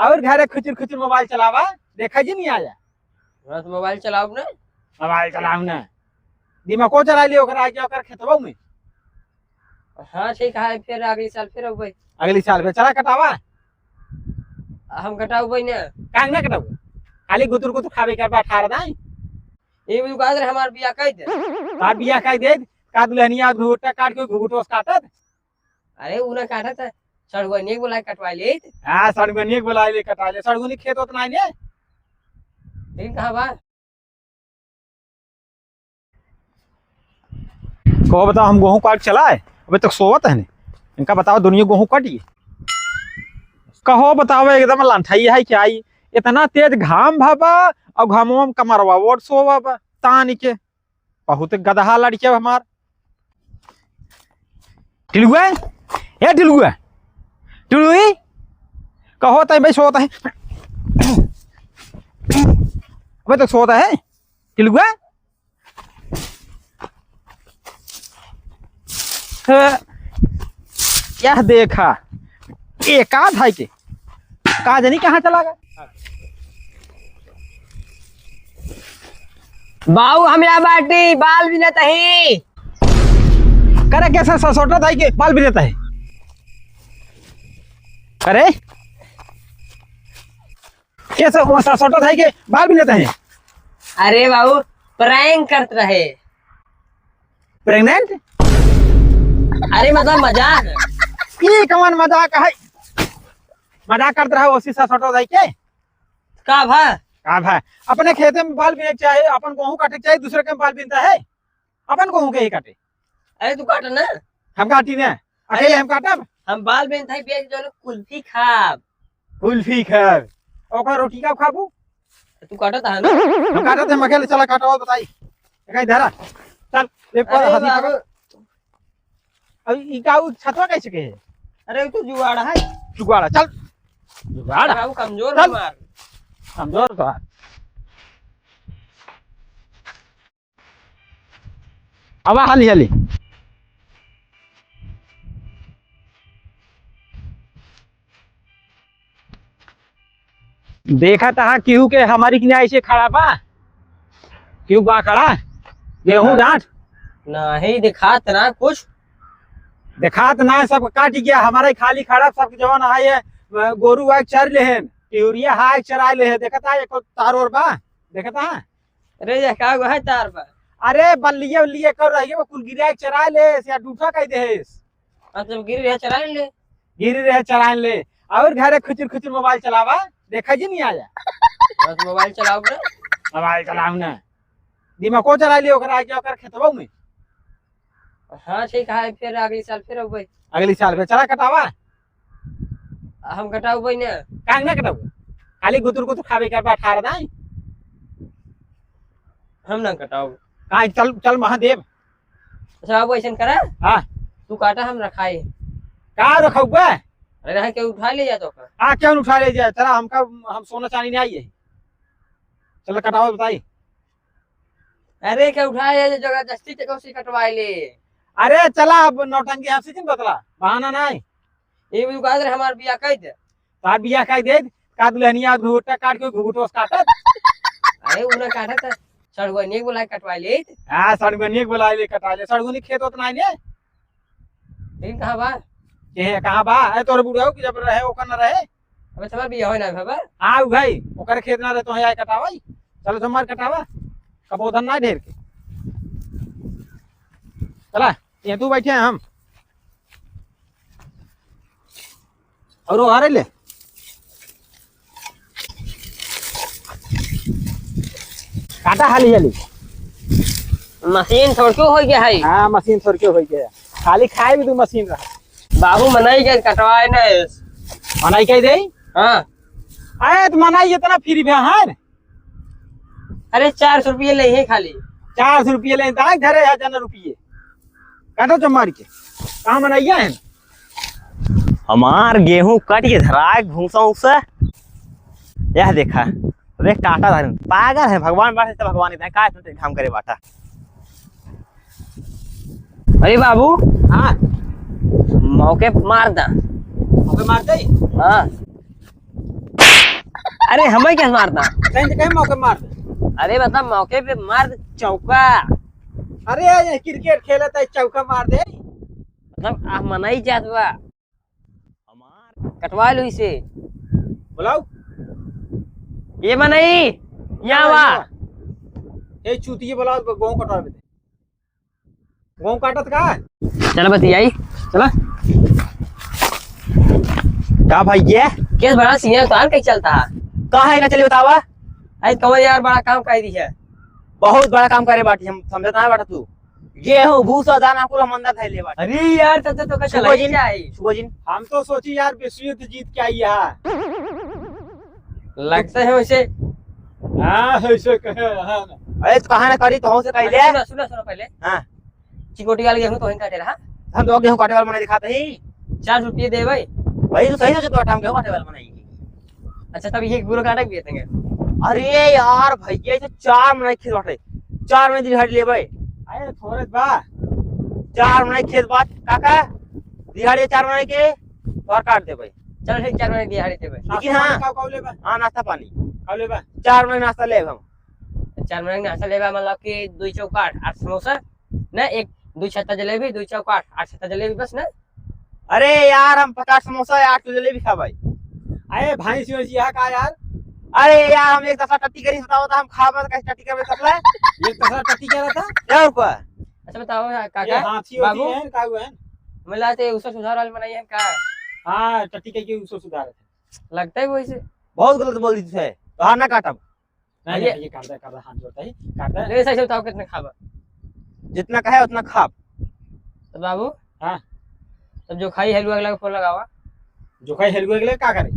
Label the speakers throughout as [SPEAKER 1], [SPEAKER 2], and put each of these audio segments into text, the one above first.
[SPEAKER 1] और घरे खुचुर खुचुर मोबाइल चलावा देखा जी नहीं आया।
[SPEAKER 2] हाँ तो मोबाइल चलाओ ना।
[SPEAKER 1] मोबाइल चलाऊ ना दिमागो चला लियो ओकरा आगे ओकर खेतबो में।
[SPEAKER 2] हाँ ठीक है फिर अगले साल फिर अब
[SPEAKER 1] अगली साल में चला कटावा
[SPEAKER 2] हम कटाऊ भाई ना।
[SPEAKER 1] कांग ना कटाऊ खाली गुतुर गुतुर खावे कर बा 18 दाई
[SPEAKER 2] ये भी गाजर हमार बिया कह दे।
[SPEAKER 1] का बिया कह दे का दुल्हनिया घूटा काट के घुघुटोस काटत।
[SPEAKER 2] अरे उन्हें काटा था सड़गुनी के बुला कटवा ले।
[SPEAKER 1] हां सड़गुनी के बुला ले कटा ले सड़गुनी खेत उतना ही ने
[SPEAKER 2] लेकिन कहां बा
[SPEAKER 1] को बताओ हम गेहूं काट चलाए अबे तक सोवत है ने इनका बताओ दुनिया गेहूं काटिए कहो बताओ एकदम लांठाई है क्या आई इतना तेज घाम भाबा और घामों में कमरवा वोट सोवा बा तान के बहुत गदहा लड़के हमार टिलुआ ए टिलुआ टिलुई कहो तय भाई सोता है अबे तक सोता है टिलुआ यह देखा एक आध है के का जानी कहाँ चला गया
[SPEAKER 2] बाऊ हमरा बाटी बाल भी न तही
[SPEAKER 1] करे कैसा ससोटा था के बाल भी रहता है अरे कैसा वो ससोटा था के बाल भी रहता है।
[SPEAKER 2] अरे बाबू प्रैंक करते रहे।
[SPEAKER 1] प्रेग्नेंट
[SPEAKER 2] अरे मतलब मजाक
[SPEAKER 1] ये कमान मजाक है मजाक करते रहा उसी ससोटा था के
[SPEAKER 2] का भा
[SPEAKER 1] का भाई अपने खेते में बाल बीने चाहिए अपन गेहूं काटे चाहिए दूसरे के बाल बीनता है अपन गेहूं के ही काटे।
[SPEAKER 2] अरे तू काट ना
[SPEAKER 1] हम काटी ने अकेले हम काटब
[SPEAKER 2] हम बाल बेन थाई बेच जो कुल्फी खाब
[SPEAKER 1] कुल्फी खाब ओकर रोटी का खाबू
[SPEAKER 2] तू काटत है ना
[SPEAKER 1] हम काटत हम अकेले चला काटवा बताई कहीं धरा चल ले पर
[SPEAKER 2] अरे
[SPEAKER 1] हंसी
[SPEAKER 2] बाबू,
[SPEAKER 1] पकड़ अब ई का छतवा कैसे के है
[SPEAKER 2] अरे तू जुआड़ा है
[SPEAKER 1] जुगाड़ा चल जुगाड़ा
[SPEAKER 2] बाबू कमजोर
[SPEAKER 1] चल।
[SPEAKER 2] हमार
[SPEAKER 1] कमजोर तो अब हाली हाली देखा था क्यों के हमारी किनारे ऐसे खड़ा बा क्यों बा खड़ा गेहूं डांट
[SPEAKER 2] नहीं दिखात ना कुछ
[SPEAKER 1] देखात ना सब काट गया हमारे खाली खड़ा सब जवान है गोरू आग चर ले हैं यूरिया हाय चरा ले है देखता है एक तार और बा देखता है।
[SPEAKER 2] अरे ये का है तार पर
[SPEAKER 1] अरे बल्लिए बल्लिए कर रही है वो कुल गिरा चरा ले या डूठा कह दे
[SPEAKER 2] मतलब गिर रहा चला ले
[SPEAKER 1] गिर रहे चरा ले और घरे खुचुर खुचुर मोबाइल चलावा देखा जी नहीं आया।
[SPEAKER 2] बस मोबाइल चलाओ ना
[SPEAKER 1] मोबाइल चलाऊ ना दिमागो चला लियो ओकरा आगे ओकर खेतबो में।
[SPEAKER 2] हाँ ठीक है फिर अगले साल फिर अब
[SPEAKER 1] अगली साल में चला कटावा
[SPEAKER 2] हम कटाऊ भाई ना
[SPEAKER 1] कांग ना कटाऊ खाली गुतुर गुतुर खावे कर बा 18 दाई
[SPEAKER 2] हम ना कटाऊ
[SPEAKER 1] का चल चल महादेव
[SPEAKER 2] अच्छा अब ऐसा करा
[SPEAKER 1] हां
[SPEAKER 2] तू काटा हम रखाए
[SPEAKER 1] का रखौबा
[SPEAKER 2] अरे रहा के उठा ले जा तो का
[SPEAKER 1] आ क्यों उठा ले जाए चला हमका हम सोना चांदी नहीं आई है चल कटावा बताई।
[SPEAKER 2] अरे क्या उठाया जगह जस्ती से कटवाए ले
[SPEAKER 1] अरे चला अब नौटंकी आपसे जिन बतला बहाना नहीं
[SPEAKER 2] ये भी गाजर हमार बिया कह दे
[SPEAKER 1] तार बिया कह दे का दुल्हनिया घूटा काट के घुघुटोस काटत।
[SPEAKER 2] अरे उन्हें काटा था सड़गुनी बुला कटवाए ले
[SPEAKER 1] हां सड़गुनी के बुला ले कटा ले सड़गुनी खेत उतना ही ने
[SPEAKER 2] लेकिन कहां बा
[SPEAKER 1] के कहां बा है तोर बुढ़ाओ की जब रहे ओकर न रहे
[SPEAKER 2] अब तुम्हार बिया होय ना बाबा
[SPEAKER 1] आ भाई ओकर खेत ना रहे तो है कटावाई चलो तुम्हार कटावा कबोधन ना ढेर के चला ये तू बैठे हैं हम और वो आ रहे ले काटा हाली हाली
[SPEAKER 2] मशीन थोड़ क्यों हो गया है
[SPEAKER 1] हाँ मशीन थोड़ के हो गया खाली खाए भी तू मशीन रहा
[SPEAKER 2] बाबू मनाई के कटवाए ना
[SPEAKER 1] मनाई कह दे
[SPEAKER 2] हाँ
[SPEAKER 1] अरे तो मनाई इतना फ्री भी है
[SPEAKER 2] अरे 400 रुपये ले है खाली
[SPEAKER 1] 400 रुपये ले घरे 1000 रुपये काटो चमार के कहाँ मनाइया है
[SPEAKER 3] हमार गेहूं कट के धराए भूसा उसा यह देखा अरे काटा था पागल है भगवान बात है भगवान इतना का काम करे बाटा।
[SPEAKER 2] अरे बाबू
[SPEAKER 1] हाँ
[SPEAKER 2] मौके मार दा
[SPEAKER 1] मौके मार दे
[SPEAKER 2] हाँ अरे हमें क्या मारना?
[SPEAKER 1] कहीं मौके मार दे।
[SPEAKER 2] अरे बता मौके पे मार चौका।
[SPEAKER 1] अरे यार क्रिकेट खेलत है चौका मार दे।
[SPEAKER 2] मतलब आ मनाई जात बा, कटवा लो इसे।
[SPEAKER 1] बुलाओ
[SPEAKER 2] ये मनाई यहाँ बा।
[SPEAKER 1] ए चूतिए बुलाओ गेहूं कटवा दे। गेहूं काटत का?
[SPEAKER 2] चल बतियाई चला।
[SPEAKER 3] क्या भाई ये
[SPEAKER 2] केस बड़ा सीनियर उतार कहीं चलता है।
[SPEAKER 3] कहाँ है ना चलिए बतावा।
[SPEAKER 2] अरे कमर यार बड़ा काम कर दी है।
[SPEAKER 3] बहुत बड़ा काम करे बाटी हम समझता है बाटा तू। गेहूं भूसा दाना पूरा मंदा थैले बाटी।
[SPEAKER 2] अरे यार तब तो चला
[SPEAKER 3] शुभ
[SPEAKER 2] ही
[SPEAKER 3] दिन।
[SPEAKER 2] जाए।
[SPEAKER 3] शुभ दिन।
[SPEAKER 1] हम तो सोची यार विश्व युद्ध जीत के आई है।
[SPEAKER 2] लगता है वैसे।
[SPEAKER 1] हाँ ऐसे कहे हाँ ना।
[SPEAKER 3] अरे तो कहाँ ना करी तो से कही ले।
[SPEAKER 2] सुनो पहले।
[SPEAKER 3] हाँ
[SPEAKER 2] चिकोटी वाले गेहूं तो वहीं काटे रहा।
[SPEAKER 3] हम तो गेहूं काटे वाला मने दिखाते ही।
[SPEAKER 2] 4 रुपये दे भाई।
[SPEAKER 3] भाई तो सही सोचे तो हम गेहूं काटे वाला मने।
[SPEAKER 2] अच्छा तब ये पूरा काटा भी देंगे।
[SPEAKER 3] अरे यार भैया ये तो 4 महीने खेत बाटे। 4 महीने दिहाड़ी ले भाई।
[SPEAKER 1] अरे थोड़े बा
[SPEAKER 3] 4 महीने खेत बात काका दिहाड़ी 4 महीने के और काट दे भाई।
[SPEAKER 2] चलो ठीक 4 महीने दिहाड़ी दे भाई।
[SPEAKER 3] लेकिन हाँ
[SPEAKER 1] काले बा
[SPEAKER 3] हाँ नाश्ता पानी
[SPEAKER 1] काले बा
[SPEAKER 3] 4 महीने नाश्ता ले हम।
[SPEAKER 2] 4 महीने नाश्ता लेबा मतलब कि 2 चौकाट 8 समोसा ना, एक 2 छत्ता जलेबी 2 चौकाट 8 छत्ता जलेबी बस ना।
[SPEAKER 3] अरे यार हम 50 समोसा 8 जलेबी खा भाई।
[SPEAKER 1] अरे भाई से यहाँ का यार।
[SPEAKER 3] अरे यार हम एक दफा टट्टी करी बताओ तो हम खा मत कैसे टट्टी कर सकला है।
[SPEAKER 1] ये कसरा टट्टी कह रहा था।
[SPEAKER 3] क्या हुआ?
[SPEAKER 2] अच्छा बताओ
[SPEAKER 1] ये
[SPEAKER 2] काका
[SPEAKER 1] हाथी
[SPEAKER 2] बाबू
[SPEAKER 1] होती है का हुआ है?
[SPEAKER 2] मिला ते उसका सुधार वाली बनाई है का?
[SPEAKER 1] हाँ टट्टी कह के उसको सुधार है।
[SPEAKER 2] लगता है वैसे।
[SPEAKER 3] बहुत गलत बोल दी तुझे तो हार ना काटब।
[SPEAKER 1] नहीं
[SPEAKER 2] ये-
[SPEAKER 1] नहीं, ये काटता हाथ जोड़ता है काटता है।
[SPEAKER 2] ले सही से बताओ कितने खाबा।
[SPEAKER 3] जितना कहे उतना खा।
[SPEAKER 2] तो बाबू
[SPEAKER 1] हाँ
[SPEAKER 2] तब जो खाई हलवा अगला फोन लगावा।
[SPEAKER 1] जो खाई हेलवे के लिए क्या करे?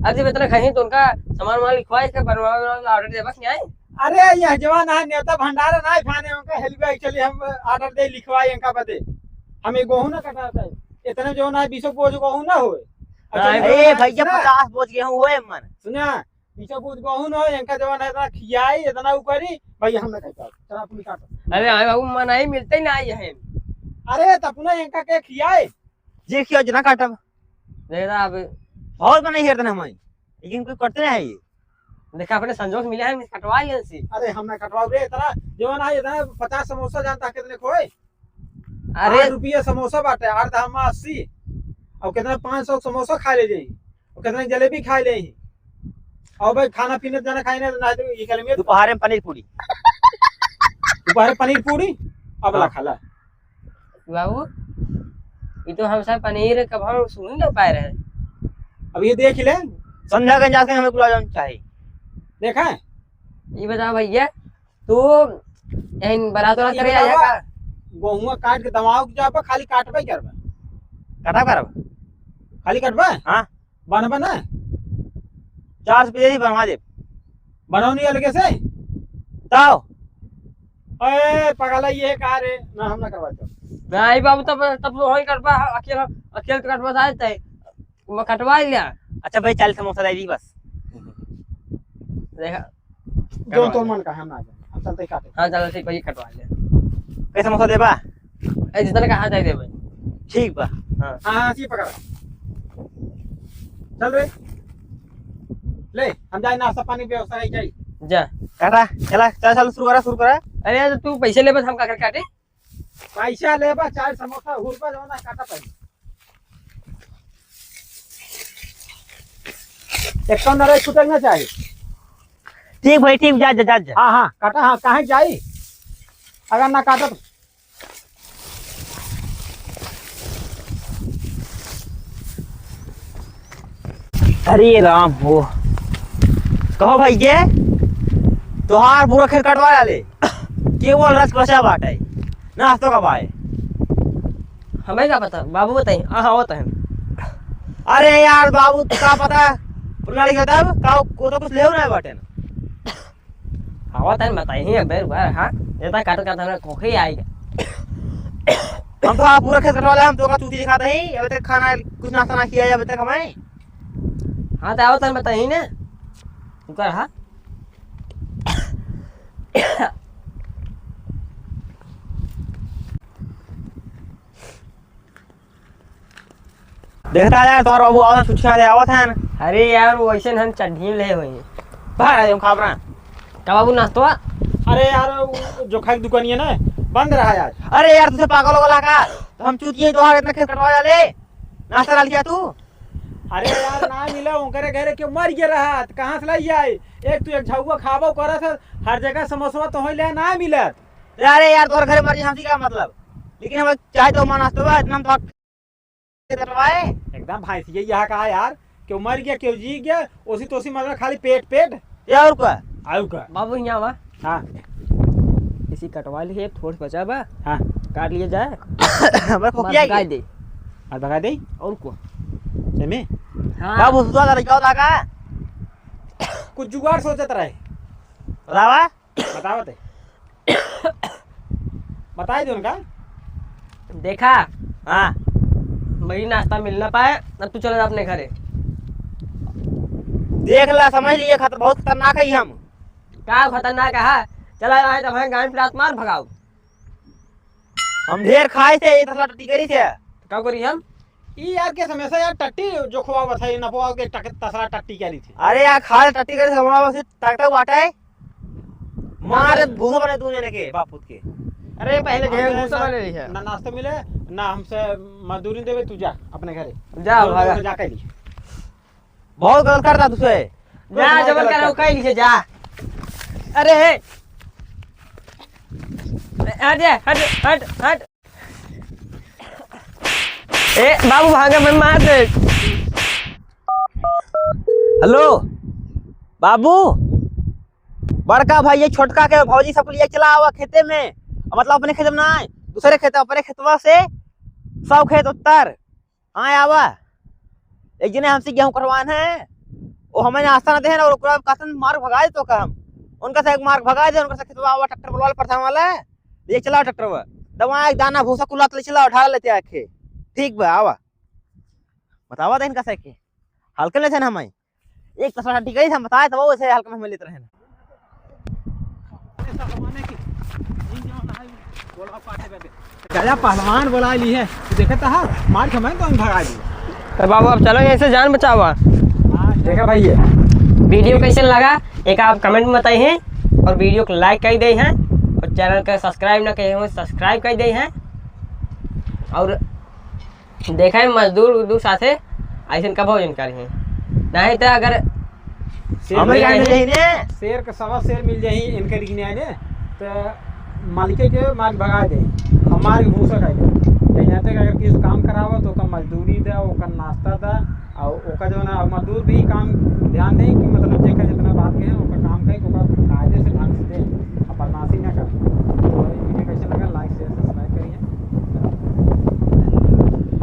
[SPEAKER 2] अरे इतना खाई तो उनका सामान वाला लिखवाए के बनवा ऑर्डर दे बस नहीं आए।
[SPEAKER 1] अरे यह जवान है नेता भंडार ना खाने उनका हेलवे एक्चुअली हम ऑर्डर दे लिखवाए इनका बदे। हमें गेहूं ना कटाता है इतने जो ना 20 बोझ गेहूं ना होए।
[SPEAKER 3] अरे भैया 50 बोझ गेहूं हुए मन।
[SPEAKER 1] सुना 20 बोझ गेहूं ना हो इनका जवान है इतना खियाई इतना ऊपरी भैया हम ना खाता चला पुलिस काटो।
[SPEAKER 2] अरे हाँ बाबू मनाई मिलते ही ना आई है।
[SPEAKER 1] अरे तपना इनका के खियाए
[SPEAKER 3] जे किया जना काटब।
[SPEAKER 2] देखा अब
[SPEAKER 3] बहुत नहीं हेरते हम लेकिन कोई करते नहीं है ये।
[SPEAKER 2] देखा अपने संजोग मिला है कटवा लिया सी।
[SPEAKER 1] अरे हम ना कटवाओ रे इतना जवान है इतना 50 समोसा जानता कितने खोए।
[SPEAKER 2] अरे
[SPEAKER 1] 8 रुपये समोसा बाटे 8 दाम 80 और कितना 500 समोसा खा ले जाई और कितना जलेबी खा ले और भाई खाना पीने जाना खाई ना तो ये कल में
[SPEAKER 3] दोपहर में पनीर पूरी।
[SPEAKER 1] दोपहर पनीर पूरी अब ला खाला।
[SPEAKER 2] बाबू ये तो हम सब पनीर कब हम सुन नहीं पाए रहे।
[SPEAKER 1] अब ये देख ले
[SPEAKER 3] संध्या के जाके हमें गुलाब जामुन चाहिए।
[SPEAKER 1] देखा है
[SPEAKER 2] ये बता भैया तू इन बारात वाला करे आया का?
[SPEAKER 1] गेहूं काट के दमाओ के जाबा खाली काटबे करबा
[SPEAKER 3] कटा करब।
[SPEAKER 1] खाली कटबा
[SPEAKER 3] हाँ
[SPEAKER 1] बनबा ना
[SPEAKER 3] 4 रुपये ही बनवा दे।
[SPEAKER 1] बनौनी अलगे से
[SPEAKER 3] ताओ
[SPEAKER 1] ए पगला ये का रे ना हम ना करवा दो।
[SPEAKER 2] नहीं बाबू तब तो वही कटवा अकेला अकेले तो कटवा जाते है मैं कटवा लिया।
[SPEAKER 3] अच्छा भाई 40 समोसा दे दी बस।
[SPEAKER 2] देखा
[SPEAKER 1] जो तो मन का हम ना जाए हम चलते काटे।
[SPEAKER 2] हाँ चलो ठीक भाई कटवा लिया।
[SPEAKER 3] कैसे समोसा देबा?
[SPEAKER 2] ए जितना कहा जाए दे भाई।
[SPEAKER 3] ठीक बा।
[SPEAKER 2] हाँ
[SPEAKER 1] हाँ ये पकड़ा चल रे ले हम जाए नाश्ता पानी की व्यवस्था नहीं चाहिए।
[SPEAKER 2] जा।
[SPEAKER 3] काटा चला चल चल शुरू करा।
[SPEAKER 2] अरे यार तू पैसे ले बस हम का काटे।
[SPEAKER 1] पैसा ले बा 4 समोसा हुरबा जो ना काटा पाई एक तो नरे छूटना चाहिए।
[SPEAKER 3] ठीक भाई ठीक जा जा जा, जा।
[SPEAKER 1] हाँ हाँ काटा हाँ कहाँ जाई अगर ना काटा तो
[SPEAKER 3] अरे राम हो कहो भाई ये तोहार पूरा खेत कटवा डाले केवल रस बचा बाटे नाश्तो का बाय।
[SPEAKER 2] हमें क्या पता बाबू बताइए। हाँ होता है।
[SPEAKER 3] अरे यार बाबू का पता पुरानी किताब का को तो कुछ ले ना बाटे ना।
[SPEAKER 2] हवा तन बताइए एक बार। हाँ ये तो काट काट हमें खोखे आएगा।
[SPEAKER 3] हम तो आप पूरा खेत कटवा ले हम तो का चूती दिखाते ही अभी तक खाना कुछ नाश्ता ना किया है अभी तक हमें।
[SPEAKER 2] हाँ तो आओ तन बताइए ना तू कर। हाँ
[SPEAKER 3] देखता है तो बाबू आवत छुट्टी आवत है
[SPEAKER 2] अरे यार वैसे हम चढ़ी ले हुई
[SPEAKER 3] भाई हम खाबरा
[SPEAKER 2] का बाबू नाश्ता
[SPEAKER 1] अरे यार वो जो खाई दुकानिया ना बंद रहा है आज।
[SPEAKER 3] अरे यार तुझे पागल हो गया का तो हम चूतिए तोहार इतना खेत कटवा ले नाश्ता डाल दिया तू।
[SPEAKER 1] अरे यार ना मिला ओकरे घरे के मर गया रहा कहाँ से लाई आई। एक तू एक झौवा खाबो करत है हर जगह समोसा तो होइले ना मिलत।
[SPEAKER 3] अरे यार तोहर घरे मर्जी हमसी का मतलब लेकिन हम चाहे तो मान नाश्ता बा इतना हम तो करवाए
[SPEAKER 1] एकदम भैंसिया यहाँ कहा यार क्यों मर गया क्यों जी गया उसी तोसी मतलब खाली पेट पेट
[SPEAKER 3] या और क्या
[SPEAKER 1] आयु का।
[SPEAKER 2] बाबू यहाँ वा
[SPEAKER 1] हाँ
[SPEAKER 2] इसी कटवा लिए थोड़ी बचा बा
[SPEAKER 1] हाँ
[SPEAKER 2] काट लिए जाए
[SPEAKER 3] हमरा खोकिया
[SPEAKER 2] भगा दे
[SPEAKER 1] और भगा दे
[SPEAKER 2] और को
[SPEAKER 1] सेमे
[SPEAKER 2] हाँ
[SPEAKER 3] बाबू सुता था क्या होता का
[SPEAKER 1] कुछ जुगाड़ सोचत रहे
[SPEAKER 3] बतावा
[SPEAKER 1] बतावत बताई दो उनका।
[SPEAKER 2] देखा
[SPEAKER 3] हाँ
[SPEAKER 2] वही नाश्ता मिल ना पाए ना तू चले जा अपने घरे
[SPEAKER 3] देख ला समझ लिए खतर बहुत खतरनाक है हम
[SPEAKER 2] का खतरनाक है चला रहा है तो हमें गांव प्लाट मार भगाओ
[SPEAKER 3] हम ढेर खाए थे ये तसला टट्टी करी थे
[SPEAKER 2] क्या करी हम
[SPEAKER 1] ई यार के समय से यार टट्टी जो खुआ बताई ना पवा के तसला टट्टी क्या थी।
[SPEAKER 3] अरे यार खा टट्टी करी थे हमारा बस टकटक बाटा है मार भूसा बने तूने ने के बापूत के
[SPEAKER 2] अरे पहले जो भूसा वाले रही है
[SPEAKER 1] ना नाश्ता मिले ना हमसे मजदूरी देवे तू जा अपने घरे
[SPEAKER 2] जा भागा
[SPEAKER 1] जा के ली।
[SPEAKER 3] बहुत गलत करता तुझे
[SPEAKER 2] जा जबल कर कह लीजिए जा अरे हे हट जा हट हट हट ए बाबू भागा मैं मार दे
[SPEAKER 3] हेलो बाबू बड़का भाई ये छोटका के भौजी सब लिए चला आवा खेते में मतलब अपने खेत में ना दूसरे खेत अपने खेतवा से सब खेत उत्तर हाँ आवा एक जने हमसे गेहूं करवाना है वो हमें नाश्ता ना दे ना और ओकरा कासन मार भगा दे तो का हम उनका से एक मार भगा दे उनका से खेतवा आवा ट्रैक्टर बोलवा प्रथम वाला ये चलाओ ट्रैक्टर वा दवा एक दाना भूसा कुला ले चला उठा लेते आके ठीक बा आवा बतावा दे इनका से के हल्के ले थे ना हमें एक तसला ठीक है हम बताए तो वो ऐसे हल्का में लेते रहे ना
[SPEAKER 1] गया पहलवान बोला ली है तू देखे था मार के मैं तो भगा दी।
[SPEAKER 2] तो बाबू अब चलो ऐसे जान बचाओ
[SPEAKER 1] हाँ देखा भाई ये
[SPEAKER 2] वीडियो कैसे लगा एक आप कमेंट में बताइए और वीडियो को लाइक कर दे हैं और चैनल का सब्सक्राइब ना किए हो सब्सक्राइब कर दे हैं और देखा है मजदूर उर्दूर साथे ऐसे का बहुत जानकारी है नहीं तो अगर
[SPEAKER 3] हमें जाने नहीं ने
[SPEAKER 1] शेर के सवा शेर मिल जाही इनके गिने आने तो मालिक के मार भगा दे हमारे भूसा खाई दे यहाँ तक अगर किसी काम करावा तो ओकर मजदूरी दे ओकर नाश्ता दे और ओकर जो ना मजदूर भी काम ध्यान दे कि